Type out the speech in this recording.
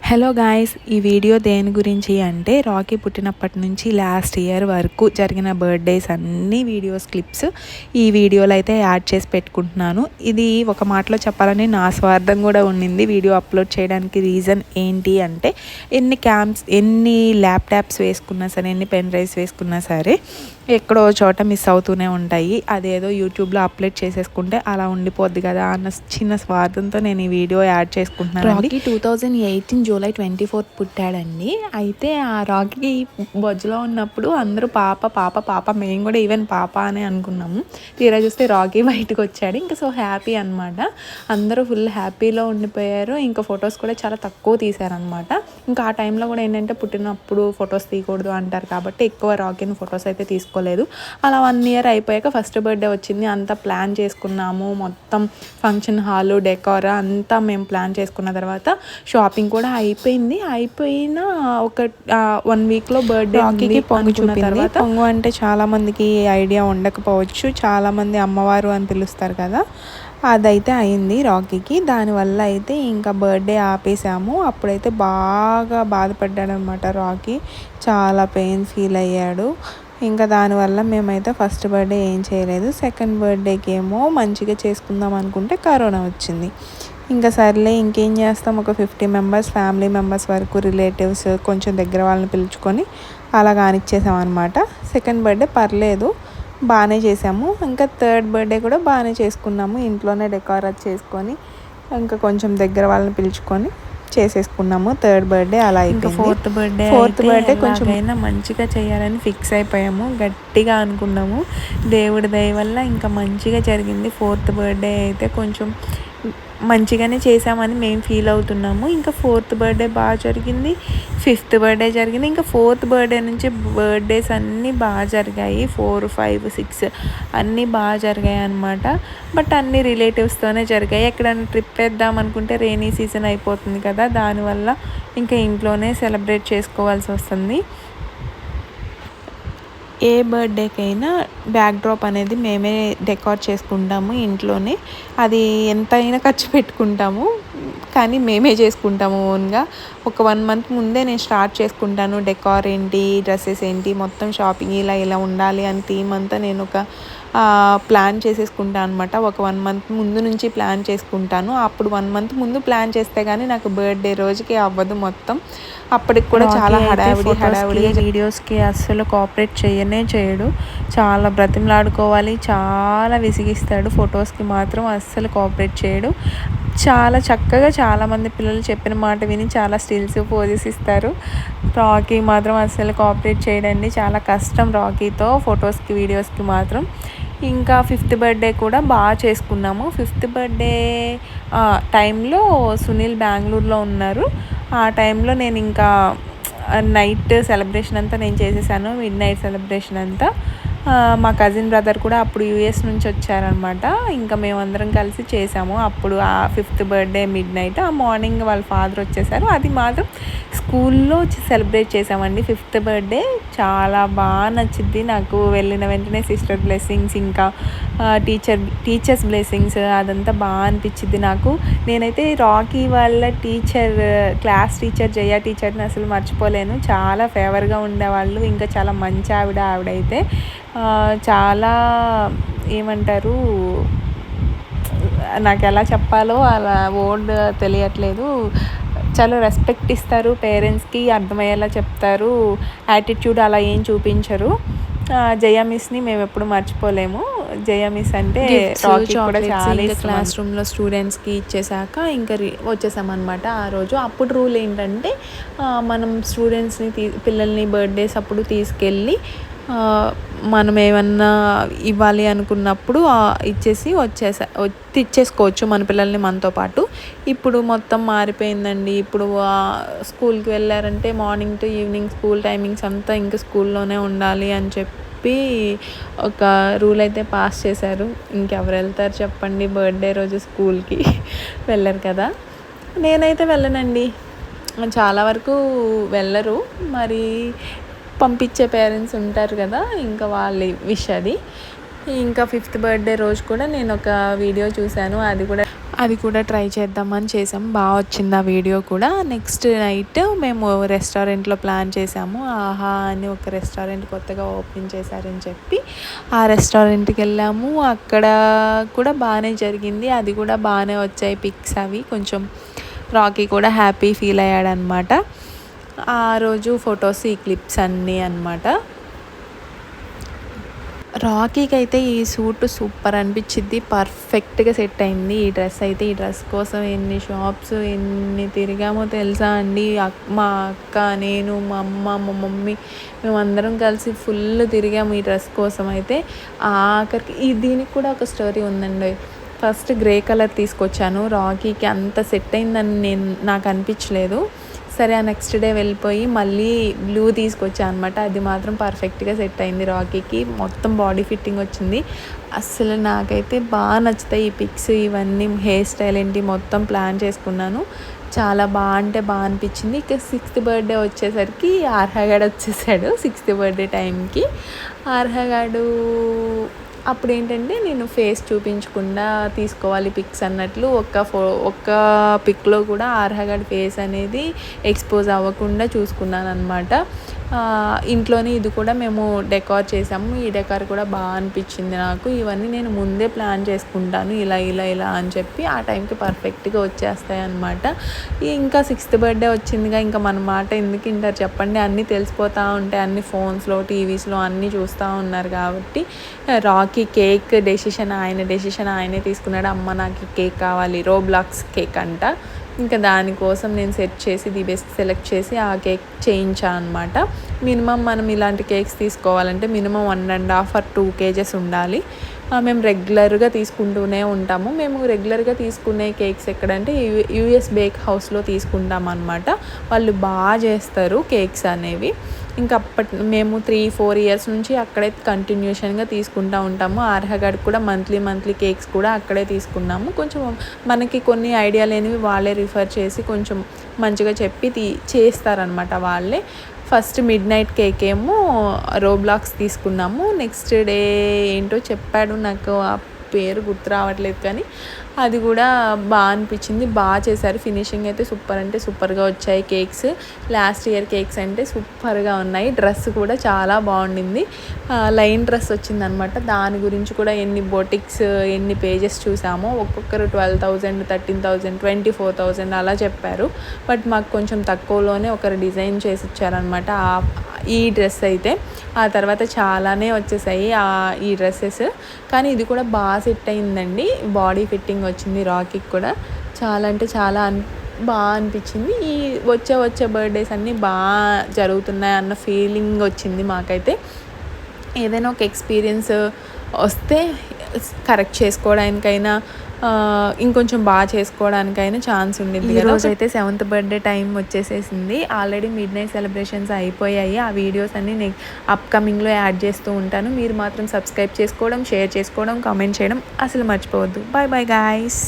Hello guys, ఈ video దేని గురించి అంటే రాకీ పుట్టినప్పటి నుంచి లాస్ట్ ఇయర్ వరకు జరిగిన బర్త్డేస్ అన్ని వీడియోస్ క్లిప్స్ ఈ వీడియోలో అయితే యాడ్ చేసి పెట్టుకుంటున్నాను. ఇది ఒక మాటలో చెప్పాలని నా స్వార్థం కూడా ఉండింది వీడియో అప్లోడ్ చేయడానికి. రీజన్ ఏంటి అంటే ఎన్ని ల్యాప్టాప్స్ వేసుకున్నా సరే, ఎన్ని పెన్ డ్రైవ్స్ వేసుకున్నా సరే ఎక్కడో చోట మిస్ అవుతూనే ఉంటాయి. అదేదో యూట్యూబ్లో అప్లోడ్ చేసేసుకుంటే అలా ఉండిపోద్ది కదా అన్న చిన్న స్వార్థంతో నేను ఈ వీడియో యాడ్ చేసుకుంటున్నాను. Rocky 2018 July 24 పుట్టాడండి. అయితే ఆ రాకీ బొజ్జులో ఉన్నప్పుడు అందరూ పాప పాప పాప, మేము కూడా ఈవెన్ పాప అని అనుకున్నాము. తీరా చూస్తే రాకీ బయటకు వచ్చాడు. ఇంకా సో హ్యాపీ అనమాట. అందరూ ఫుల్ హ్యాపీలో ఉండిపోయారు. ఇంకా ఫొటోస్ కూడా చాలా తక్కువ తీశారనమాట. ఇంకా ఆ టైంలో కూడా ఏంటంటే పుట్టినప్పుడు ఫొటోస్ తీయకూడదు అంటారు కాబట్టి ఎక్కువ రాకీని ఫొటోస్ అయితే తీసుకోలేదు. అలా 1 ఇయర్ అయిపోయాక ఫస్ట్ బర్త్డే వచ్చింది. అంతా ప్లాన్ చేసుకున్నాము. మొత్తం ఫంక్షన్ హాలు, డెకార్ అంతా మేము ప్లాన్ చేసుకున్న తర్వాత షాపింగ్ కూడా అయిపోయిన ఒక 1 వీక్లో బర్త్డే రాకీకి పొంగు చూపిన తర్వాత. పొంగు అంటే చాలామందికి ఐడియా ఉండకపోవచ్చు, చాలామంది అమ్మవారు అని పిలుస్తారు కదా, అదైతే అయింది రాకీకి. దానివల్ల అయితే ఇంకా బర్త్డే ఆపేసాము. అప్పుడైతే బాగా బాధపడ్డాడు అనమాట రాకీ, చాలా పెయిన్ ఫీల్ అయ్యాడు. ఇంకా దానివల్ల మేమైతే ఫస్ట్ బర్త్డే ఏం చేయలేదు. సెకండ్ బర్త్డేకి ఏమో మంచిగా చేసుకుందాం అనుకుంటే కరోనా వచ్చింది. ఇంకా సర్లే ఇంకేం చేస్తాం, ఒక 50 మెంబర్స్ ఫ్యామిలీ మెంబర్స్ వరకు రిలేటివ్స్ కొంచెం దగ్గర వాళ్ళని పిలుచుకొని అలా కానిచ్చేసాం అనమాట. సెకండ్ బర్త్డే పర్లేదు, బాగానే చేసాము. ఇంకా థర్డ్ బర్త్డే కూడా బాగానే చేసుకున్నాము. ఇంట్లోనే డెకారేట్ చేసుకొని ఇంకా కొంచెం దగ్గర వాళ్ళని పిలుచుకొని చేసేసుకున్నాము. థర్డ్ బర్త్డే అలా అయిపోయింది. ఫోర్త్ బర్త్డే కొంచెం మంచిగా చేయాలని ఫిక్స్ అయిపోయాము, గట్టిగా అనుకున్నాము. దేవుడి దయ వల్ల ఇంకా మంచిగా జరిగింది. ఫోర్త్ బర్త్డే అయితే కొంచెం మంచిగానే చేసామని మేము ఫీల్ అవుతున్నాము. ఇంకా ఫోర్త్ బర్త్డే బాగా జరిగింది, ఫిఫ్త్ బర్త్డే జరిగింది. ఇంకా ఫోర్త్ బర్త్డే నుంచి బర్త్డేస్ అన్నీ బాగా జరిగాయి. 4, 5, 6 అన్నీ బాగా జరిగాయి అన్నమాట. బట్ అన్నీ రిలేటివ్స్తోనే జరిగాయి. ఎక్కడైనా ట్రిప్ వేద్దాం అనుకుంటే రెయినీ సీజన్ అయిపోతుంది కదా, దానివల్ల ఇంకా ఇంట్లోనే సెలబ్రేట్ చేసుకోవాల్సి వస్తుంది. ఏ బర్త్డేకైనా బ్యాక్ డ్రాప్ అనేది మేమే డెకార్ చేసుకుంటాము ఇంట్లోనే. అది ఎంతైనా ఖర్చు పెట్టుకుంటాము కానీ మేమే చేసుకుంటాము ఓన్గా. ఒక 1 మంత్ ముందే నేను స్టార్ట్ చేసుకుంటాను. డెకార్ ఏంటి, డ్రెస్సెస్ ఏంటి, మొత్తం షాపింగ్ ఇలా ఉండాలి అని థీమ్ అంతా నేను ఒక ప్లాన్ చేసేసుకుంటాను అనమాట. ఒక 1 మంత్ ముందు నుంచి ప్లాన్ చేసుకుంటాను. అప్పుడు 1 మంత్ ముందు ప్లాన్ చేస్తే కానీ నాకు బర్త్డే రోజుకి అవ్వదు మొత్తం. అప్పటికి కూడా చాలా హడావిడి వీడియోస్కి అస్సలు కోఆపరేట్ చేయడు. చాలా బ్రతిమలాడుకోవాలి, చాలా విసిగిస్తాడు. ఫొటోస్కి మాత్రం అస్సలు కోఆపరేట్ చేయడు. చాలా చక్కగా చాలామంది పిల్లలు చెప్పిన మాట విని చాలా స్టిల్స్ పోజెస్ ఇస్తారు. రాకీ మాత్రం అస్సలు కోఆపరేట్ చేయడండి. చాలా కష్టం రాకీతో ఫొటోస్కి వీడియోస్కి మాత్రం. ఇంకా ఫిఫ్త్ బర్త్డే కూడా బాగా చేసుకున్నాము. ఫిఫ్త్ బర్త్డే టైంలో సునీల్ బెంగళూరులో ఉన్నారు. ఆ టైంలో నేను ఇంకా నైట్ సెలబ్రేషన్ అంతా నేను చేసేసాను, మిడ్ నైట్ సెలబ్రేషన్ అంతా. మా కజిన్ బ్రదర్ కూడా అప్పుడు యూఎస్ నుంచి వచ్చారనమాట. ఇంకా మేమందరం కలిసి చేసాము అప్పుడు ఆ ఫిఫ్త్ బర్త్డే మిడ్ నైట్. ఆ మార్నింగ్ వాళ్ళ ఫాదర్ వచ్చేసారు. అది మాత్రం స్కూల్లో సెలబ్రేట్ చేసామండి ఫిఫ్త్ బర్త్డే. చాలా బాగా నచ్చింది నాకు. వెళ్ళిన వెంటనే సిస్టర్ బ్లెస్సింగ్స్, ఇంకా టీచర్స్ బ్లెస్సింగ్స్, అదంతా బాగా అనిపించింది నాకు. నేనైతే రాకీ వాళ్ళ క్లాస్ టీచర్ జయ టీచర్ని అసలు మర్చిపోలేను. చాలా ఫేవర్గా ఉండేవాళ్ళు. ఇంకా చాలా మంచి ఆవిడైతే చాలా ఏమంటారు, నాకు ఎలా చెప్పాలో అలా వర్డ్ తెలియట్లేదు. చాలా రెస్పెక్ట్ ఇస్తారు పేరెంట్స్కి, అర్థమయ్యేలా చెప్తారు. యాటిట్యూడ్ అలా ఏం చూపించరు. జయ మిస్ని మేము ఎప్పుడు మర్చిపోలేము. జయ మిస్ అంటే రాకీ కూడా చాలా క్లాస్ రూమ్లో స్టూడెంట్స్కి ఇచ్చేసాక ఇంకా వచ్చేసామన్నమాట ఆ రోజు. అప్పుడు రూల్ ఏంటంటే మనం స్టూడెంట్స్ని పిల్లల్ని బర్త్డేస్ అప్పుడు తీసుకెళ్ళి మనం ఏమన్నా ఇవ్వాలి అనుకున్నప్పుడు ఇచ్చేసుకోవచ్చు మన పిల్లల్ని మనతో పాటు. ఇప్పుడు మొత్తం మారిపోయిందండి. ఇప్పుడు స్కూల్కి వెళ్ళారంటే morning to evening school timings అంతా ఇంకా స్కూల్లోనే ఉండాలి అని చెప్పి ఒక రూల్ అయితే పాస్ చేశారు. ఇంకెవరు వెళ్తారు చెప్పండి బర్త్డే రోజు స్కూల్కి, వెళ్ళరు కదా. నేనైతే వెళ్ళనండి, చాలా వరకు వెళ్ళరు. మరి పంపించే పేరెంట్స్ ఉంటారు కదా, ఇంకా వాళ్ళ విష్ అది. ఇంకా ఫిఫ్త్ బర్త్డే రోజు కూడా నేను ఒక వీడియో చూశాను. అది కూడా అది కూడా ట్రై చేద్దామని చేసాం. బాగా వచ్చింది ఆ వీడియో కూడా. నెక్స్ట్ నైట్ మేము రెస్టారెంట్లో ప్లాన్ చేసాము. ఆహా అని ఒక రెస్టారెంట్ కొత్తగా ఓపెన్ చేశారని చెప్పి ఆ రెస్టారెంట్కి వెళ్ళాము. అక్కడ కూడా బాగానే జరిగింది. అది కూడా బాగానే వచ్చాయి పిక్స్ అవి. కొంచెం రాకీ కూడా హ్యాపీ ఫీల్ అయ్యాడనమాట. ఆ రోజు ఫొటోస్ ఈ క్లిప్స్ అన్నీ అనమాట. రాకీకి అయితే ఈ సూట్ సూపర్ అనిపించింది. పర్ఫెక్ట్గా సెట్ అయింది ఈ డ్రెస్ అయితే. ఈ డ్రెస్ కోసం ఎన్ని షాప్స్ ఎన్ని తిరిగామో తెలుసా అండి. మా అక్క, నేను, మా అమ్మ, మా మమ్మీ మేమందరం కలిసి ఫుల్ తిరిగాము ఈ డ్రెస్ కోసం అయితే. ఆఖరికి దీనికి కూడా ఒక స్టోరీ ఉందండి. ఫస్ట్ గ్రే కలర్ తీసుకొచ్చాను. రాకీకి అంత సెట్ అయిందని నాకు అనిపించలేదు. సరే ఆ నెక్స్ట్ డే వెళ్ళిపోయి మళ్ళీ బ్లూ తీసుకొచ్చాను అనమాట. అది మాత్రం పర్ఫెక్ట్గా సెట్ అయింది రాకీకి. మొత్తం బాడీ ఫిట్టింగ్ వచ్చింది. అస్సలు నాకైతే బాగా నచ్చుతాయి ఈ పిక్స్ ఇవన్నీ. హెయిర్ స్టైల్ ఏంటి మొత్తం ప్లాన్ చేసుకున్నాను. చాలా బాగా అనిపించింది. ఇక 6th బర్త్డే వచ్చేసరికి ఆర్హగాడు వచ్చేసాడు. 6th బర్త్డే టైంకి ఆర్హగాడు అప్పుడు ఏంటంటే నేను ఫేస్ చూపించకుండా తీసుకోవాలి పిక్స్ అన్నట్లు ఒక్క పిక్లో కూడా ఆర్హగాడి ఫేస్ అనేది ఎక్స్పోజ్ అవ్వకుండా చూసుకున్నాను అనమాట. ఇంట్లోనే ఇది కూడా మేము డెకార్ చేసాము. ఈ డెకార్ కూడా బాగా అనిపించింది నాకు. ఇవన్నీ నేను ముందే ప్లాన్ చేసుకుంటాను ఇలా అని చెప్పి. ఆ టైంకి పర్ఫెక్ట్గా వచ్చేస్తాయి అనమాట. ఇంకా 6th బర్త్డే వచ్చిందిగా, ఇంకా మన మాట ఎందుకు వింటారు చెప్పండి. అన్నీ తెలిసిపోతూ ఉంటాయి. అన్ని ఫోన్స్లో టీవీస్లో అన్నీ చూస్తూ ఉన్నారు కాబట్టి. రాకీ కేక్ డెసిషన్ ఆయనే తీసుకున్నాడు. అమ్మ నాకు కేక్ కావాలి, రోబ్లాక్స్ కేక్ అంట. ఇంకా దానికోసం నేను సెట్ చేసి ది బెస్ట్ సెలెక్ట్ చేసి ఆ కేక్ చేయించాను అనమాట. మినిమం మనం ఇలాంటి కేక్స్ తీసుకోవాలంటే మినిమం 1.5 or 2 kgs ఉండాలి. మేము రెగ్యులర్గా తీసుకుంటూనే ఉంటాము. మేము రెగ్యులర్గా తీసుకునే కేక్స్ ఎక్కడంటే యూఎస్ బేక్ హౌస్లో తీసుకుంటాం అనమాట. వాళ్ళు బాగా చేస్తారు కేక్స్ అనేవి. ఇంకా మేము 3-4 years నుంచి అక్కడే కంటిన్యూషన్గా తీసుకుంటూ ఉంటాము. ఆర్హగాడికి కూడా మంత్లీ కేక్స్ కూడా అక్కడే తీసుకున్నాము. కొంచెం మనకి కొన్ని ఐడియా లేనివి వాళ్ళే రిఫర్ చేసి కొంచెం మంచిగా చెప్పి చేస్తారనమాట వాళ్ళే. ఫస్ట్ మిడ్నైట్ కేక్ ఏమో రోబ్లాక్స్ తీసుకున్నాము. నెక్స్ట్ డే ఏంటో చెప్పాడు, నాకు ఆ పేరు గుర్తు రావట్లేదు, కానీ అది కూడా బాగా అనిపించింది. బాగా చేశారు. ఫినిషింగ్ అయితే సూపర్ అంటే సూపర్గా వచ్చాయి కేక్స్. లాస్ట్ ఇయర్ కేక్స్ అంటే సూపర్గా ఉన్నాయి. డ్రెస్ కూడా చాలా బాగుండింది. లైన్ డ్రెస్ వచ్చిందనమాట. దాని గురించి కూడా ఎన్ని బొటిక్స్ ఎన్ని పేజెస్ చూసామో. ఒక్కొక్కరు 12,000 13,000 24,000 అలా చెప్పారు. బట్ మాకు కొంచెం తక్కువలోనే ఒకరు డిజైన్ చేసి ఇచ్చారనమాట ఈ డ్రెస్ అయితే. ఆ తర్వాత చాలానే వచ్చేసాయి ఈ డ్రెస్సెస్. కానీ ఇది కూడా బాగా సెట్ అయిందండి. బాడీ ఫిట్టింగ్ వచ్చింది రాకీకి కూడా. చాలా అంటే చాలా బాగా అనిపించింది. ఈ వచ్చే బర్త్డేస్ అన్నీ బాగా జరుగుతున్నాయి అన్న ఫీలింగ్ వచ్చింది మాకైతే. ఏదైనా ఒక ఎక్స్పీరియన్స్ వస్తే కరెక్ట్ చేసుకోవడానికైనా ఇంకొంచెం బాగా చేసుకోవడానికైనా ఛాన్స్ ఉండేది. ఈరోజు అయితే 7th బర్త్డే టైం వచ్చేసేసింది. ఆల్రెడీ మిడ్నైట్ సెలబ్రేషన్స్ అయిపోయాయి. ఆ వీడియోస్ అన్నీ నేను అప్కమింగ్లో యాడ్ చేస్తూ ఉంటాను. మీరు మాత్రం సబ్స్క్రైబ్ చేసుకోవడం, షేర్ చేసుకోవడం, కామెంట్ చేయడం అసలు మర్చిపోవద్దు. Bye guys.